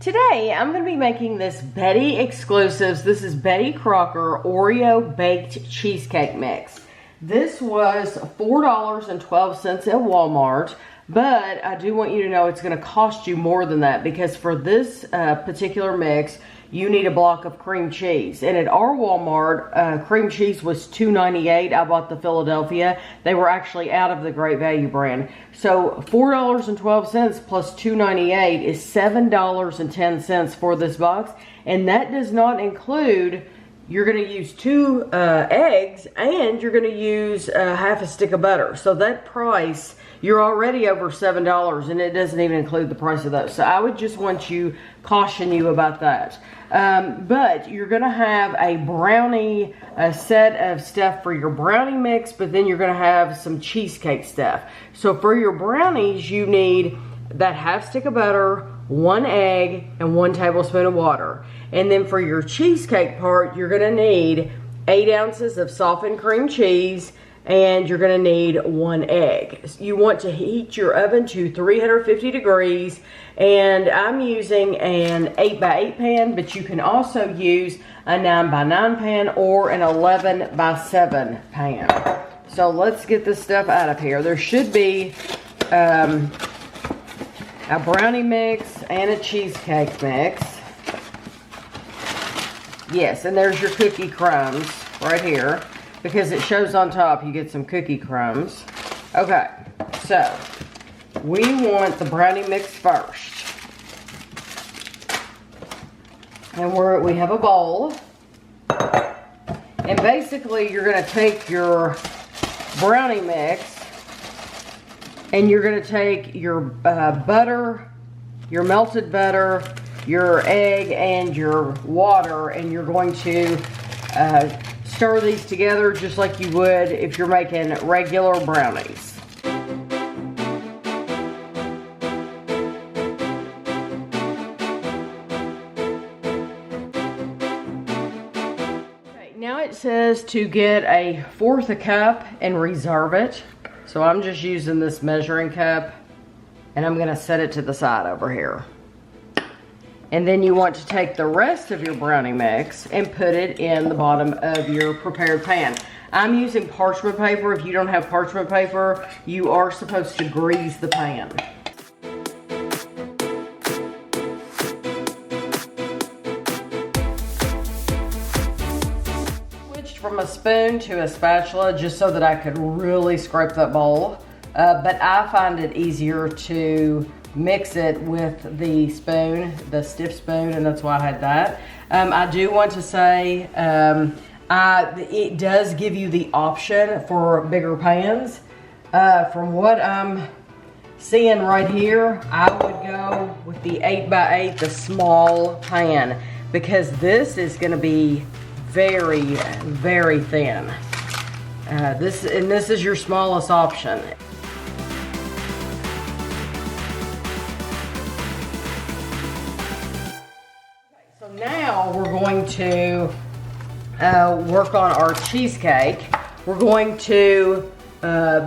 Today, I'm going to be making this Betty Exclusives. This is Betty Crocker Oreo Baked Cheesecake Mix. This was $4.12 at Walmart, but I do want you to know it's going to cost you more than that because for this particular mix, you need a block of cream cheese. And at our Walmart, cream cheese was $2.98. I bought the Philadelphia. They were actually out of the Great Value brand. So $4.12 plus $2.98 is $7.10 for this box. And that does not include, you're going to use 2 eggs and you're going to use half a stick of butter. So that price, you're already over $7 and it doesn't even include the price of those. So I would just want to caution you about that. But you're going to have a brownie set of stuff for your brownie mix, but then you're going to have some cheesecake stuff. So for your brownies, you need that half stick of butter, 1 egg, and 1 tablespoon of water. And then for your cheesecake part, you're going to need 8 ounces of softened cream cheese, and you're going to need 1 egg. You want to heat your oven to 350 degrees, and I'm using an 8x8 pan, but you can also use a 9x9 pan or an 11x7 pan. So let's get this stuff out of here. There should be a brownie mix and a cheesecake mix. Yes, and there's your cookie crumbs right here. Because it shows on top, you get some cookie crumbs. Okay, so we want the brownie mix first. And we have a bowl. And basically, you're going to take your brownie mix and you're going to take your butter, your melted butter, your egg, and your water, and you're going to stir these together just like you would if you're making regular brownies. Okay, now it says to get 1/4 cup and reserve it. So I'm just using this measuring cup and I'm going to set it to the side over here. And then you want to take the rest of your brownie mix and put it in the bottom of your prepared pan. I'm using parchment paper. If you don't have parchment paper, you are supposed to grease the pan. Switched from a spoon to a spatula just so that I could really scrape that bowl. But I find it easier to mix it with the spoon, the stiff spoon, and that's why I had that. I do want to say it does give you the option for bigger pans. From what I'm seeing right here, I would go with the 8x8, the small pan, because this is going to be very, very thin. This is your smallest option. Now we're going to work on our cheesecake. We're going to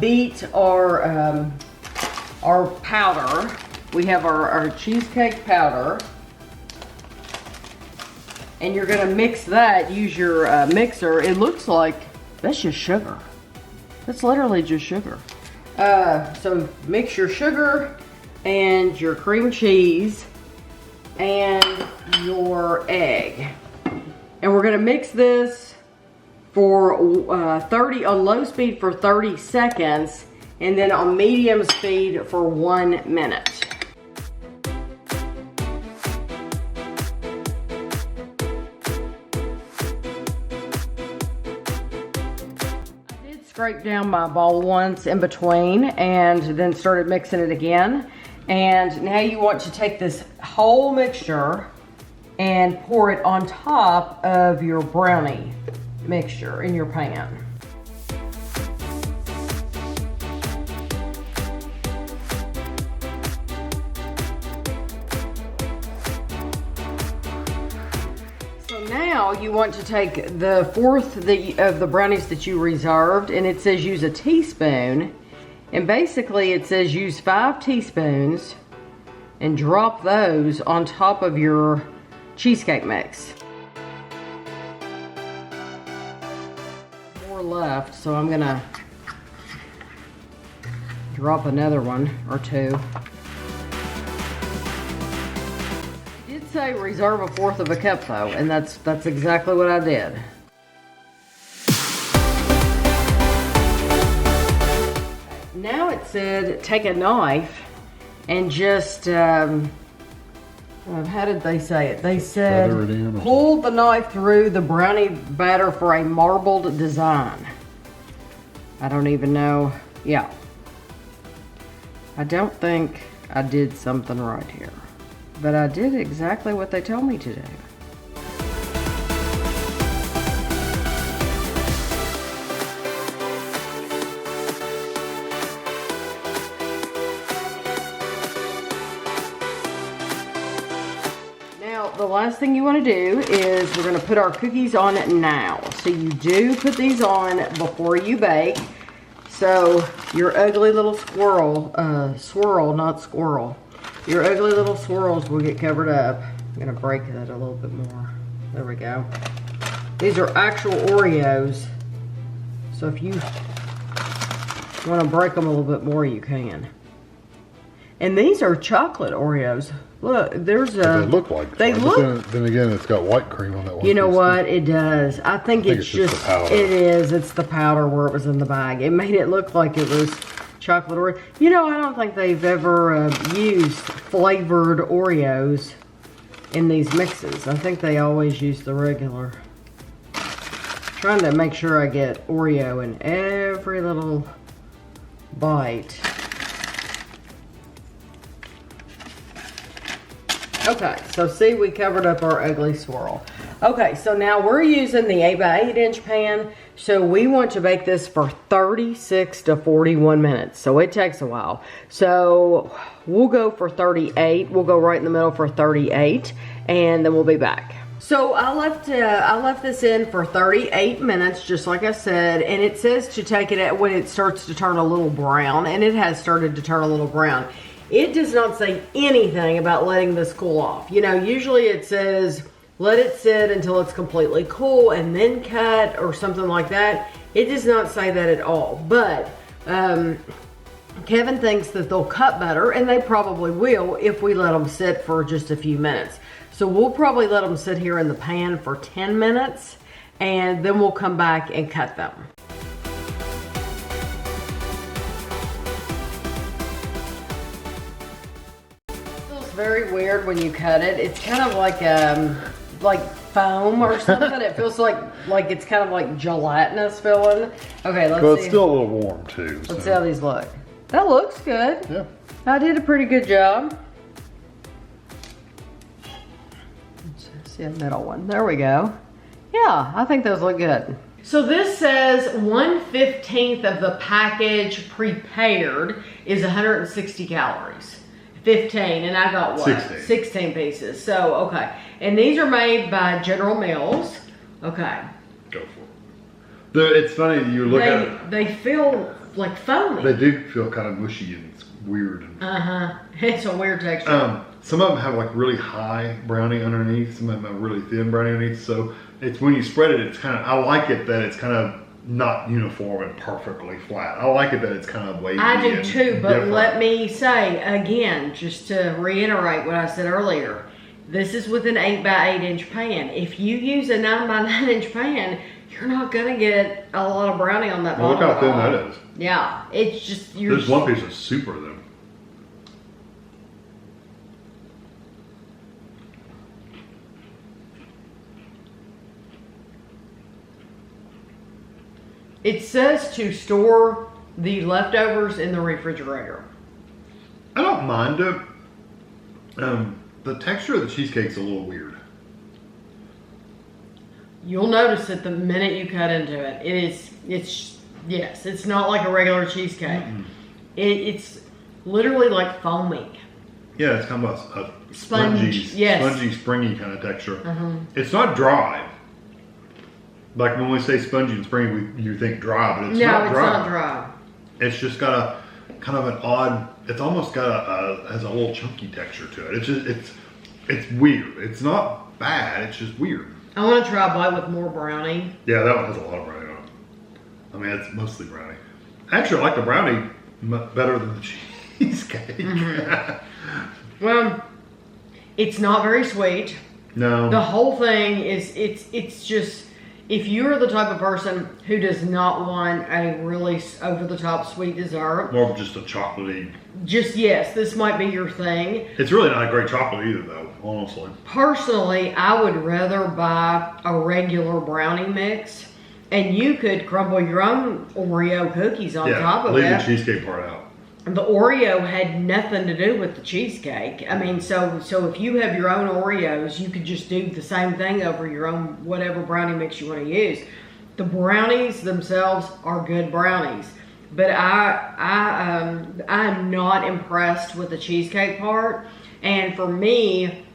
beat our powder. We have our cheesecake powder. And you're going to mix that, use your mixer. It looks like that's just sugar. That's literally just sugar. So mix your sugar and your cream cheese and your egg, and we're going to mix this for 30 on low speed for 30 seconds and then on medium speed for 1 minute. I did scrape down my bowl once in between and then started mixing it again. And now you want to take this whole mixture and pour it on top of your brownie mixture in your pan. So now you want to take the 1/4 of the brownies that you reserved, and it says use a teaspoon. And basically it says use 5 teaspoons and drop those on top of your cheesecake mix. More left, so I'm gonna drop another one or two. It did say reserve a 1/4 of a cup though, and that's exactly what I did. Now it said take a knife and just, how did they say it? They said pull the knife through the brownie batter for a marbled design. I don't even know. Yeah. I don't think I did something right here, but I did exactly what they told me to do. Now, the last thing you want to do is we're going to put our cookies on now. So you do put these on before you bake. So your ugly little swirl, not squirrel. Your ugly little swirls will get covered up. I'm gonna break that a little bit more. There we go. These are actual Oreos. So if you wanna break them a little bit more, you can. And these are chocolate Oreos. Look, there's a... They look like they look. Then again, it's got white cream on that one. You know what? It does. I think it's just the powder. It is. It's the powder where it was in the bag. It made it look like it was chocolate Oreo. You know, I don't think they've ever used flavored Oreos in these mixes. I think they always use the regular. Trying to make sure I get Oreo in every little bite. Okay, so see, we covered up our ugly swirl. Okay, so now we're using the 8x8 inch pan. So we want to bake this for 36 to 41 minutes. So it takes a while. So we'll go for 38. We'll go right in the middle for 38, and then we'll be back. So I left this in for 38 minutes, just like I said, and it says to take it at when it starts to turn a little brown, and it has started to turn a little brown. It does not say anything about letting this cool off. You know, usually it says, let it sit until it's completely cool and then cut or something like that. It does not say that at all. But Kevin thinks that they'll cut better, and they probably will if we let them sit for just a few minutes. So we'll probably let them sit here in the pan for 10 minutes, and then we'll come back and cut them. Very weird when you cut it. It's kind of like foam or something. It feels like it's kind of like gelatinous feeling. Okay, let's see. Well, it's still a little warm too. Let's see how these look. That looks good. Yeah. I did a pretty good job. Let's see a middle one. There we go. Yeah, I think those look good. So this says 1/15 of the package prepared is 160 calories. 15, and I got what? 16 pieces. So, okay. And these are made by General Mills. Okay. Go for it. It's funny, you look at it. They feel like foamy. They do feel kind of mushy and it's weird. It's a weird texture. Some of them have like really high brownie underneath. Some of them have really thin brownie underneath. So it's when you spread it, it's kind of, I like it that it's kind of not uniform and perfectly flat. I like it that it's kind of wavy. I do too, but different. Let me say again, just to reiterate what I said earlier, this is with an 8x8 inch pan. If you use a 9x9 inch pan, you're not gonna get a lot of brownie on that bottom. Look how thin that is. Yeah, it's just there's one piece that's super thin. It says to store the leftovers in the refrigerator. I don't mind it. The texture of the cheesecake's a little weird. You'll notice it the minute you cut into it. It's not like a regular cheesecake. It's literally like foaming. Yeah, it's kind of a spongy, springy kind of texture. It's not dry. Like when we say spongy and springy, you think dry, but it's not dry. No, it's not dry. It's just got a kind of an odd it's almost got has a little chunky texture to it. It's just it's weird. It's not bad. It's just weird. I want to try a bite with more brownie. Yeah, that one has a lot of brownie on it. I mean, it's mostly brownie. Actually, I like the brownie better than the cheesecake. Mm-hmm. Well, it's not very sweet. No. The whole thing is it's just, if you're the type of person who does not want a really over the top sweet dessert, More of just a chocolatey. just yes, this might be your thing. It's really not a great chocolate either, though. Honestly. Personally, I would rather buy a regular brownie mix, and you could crumble your own Oreo cookies on top of leave it. the cheesecake part out. The Oreo had nothing to do with the cheesecake. I mean, so if you have your own Oreos, you could just do the same thing over your own whatever brownie mix you want to use. The brownies themselves are good brownies, but I'm not impressed with the cheesecake part. And for me,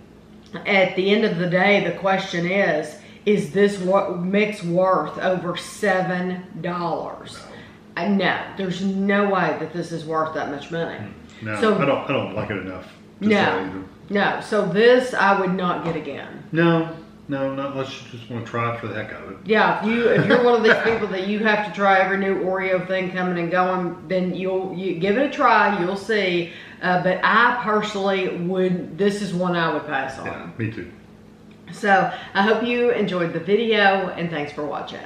at the end of the day, the question is this mix worth over $7? No, there's no way that this is worth that much money. No, So- I don't like it enough. To say either. No. So this I would not get again. No, not unless you just want to try it for the heck of it. Yeah, if you're one of these people that you have to try every new Oreo thing coming and going, then you give it a try. You'll see. But I personally would. This is one I would pass on. Yeah, me too. So I hope you enjoyed the video, and thanks for watching.